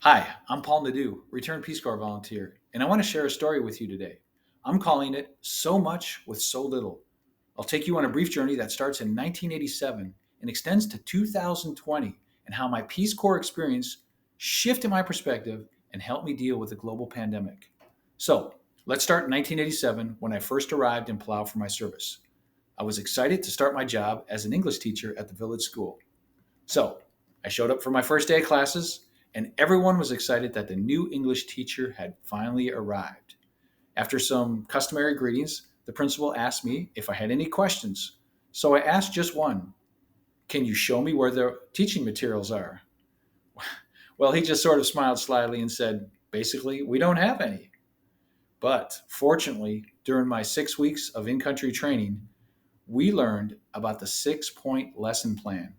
Hi, I'm Paul Nedeau, Returned Peace Corp Volunteer, and I want to share a story with you today. I'm calling it So Much with So Little. I'll take you on a brief journey that starts in 1987 and extends to 2020, and how my Peace Corps experience shifted my perspective and helped me deal with the global pandemic. So, let's start in 1987 when I first arrived in Palau for my service. I was excited to start my job as an English teacher at the village school. So I showed up for my first day of classes, and everyone was excited that the new English teacher had finally arrived. After some customary greetings, the principal asked me if I had any questions. So I asked just one: Can you show me where the teaching materials are? Well, he just sort of smiled slyly and said, Basically, we don't have any. But fortunately, during my 6 weeks of in country training, we learned about the 6 point lesson plan.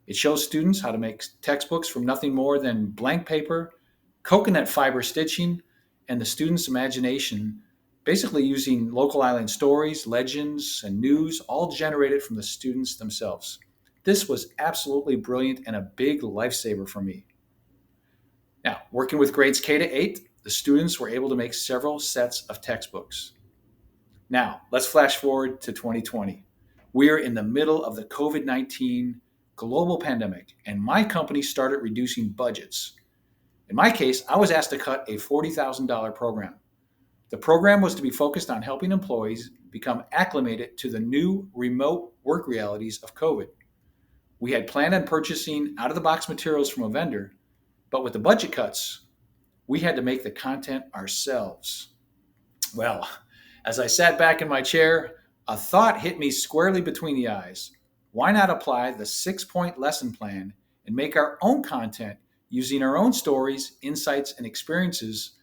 It shows students how to make textbooks from nothing more than blank paper, coconut fiber stitching, and the students' imagination, basically using local island stories, legends, and news, all generated from the students themselves. This was absolutely brilliant and a big lifesaver for me. Now, working with grades K to 8, the students were able to make several sets of textbooks. Now, let's flash forward to 2020. We are in the middle of the COVID 19 global pandemic, and my company started reducing budgets. In my case, I was asked to cut a $40,000 program. The program was to be focused on helping employees become acclimated to the new remote work realities of COVID. We had planned on purchasing out of the box materials from a vendor, but with the budget cuts, we had to make the content ourselves. Well, as I sat back in my chair, a thought hit me squarely between the eyes. Why not apply the 6 point lesson plan and make our own content using our own stories, insights, and experiences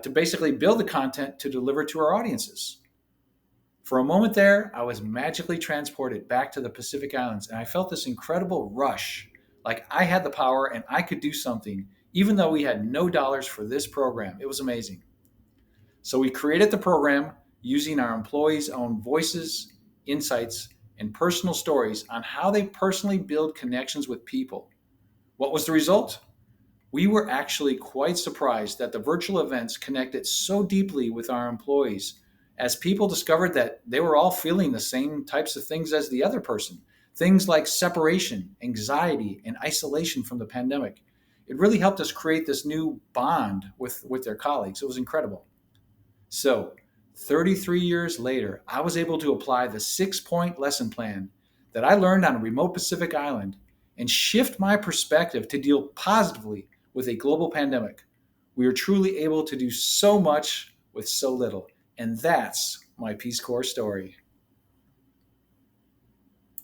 to basically build the content to deliver to our audiences? For a moment there, I was magically transported back to the Pacific Islands, and I felt this incredible rush, like I had the power and I could do something, even though we had no dollars for this program. It was amazing. So we created the program using our employees' own voices, insights, and personal stories on how they personally build connections with people. What was the result? We were actually quite surprised that the virtual events connected so deeply with our employees, as people discovered that they were all feeling the same types of things as the other person. Things like separation, anxiety, and isolation from the pandemic. It really helped us create this new bond with their colleagues. It was incredible. So, 33 years later, I was able to apply the 6 point lesson plan that I learned on a remote Pacific island and shift my perspective to deal positively with a global pandemic. We are truly able to do so much with so little. And that's my Peace Corps story.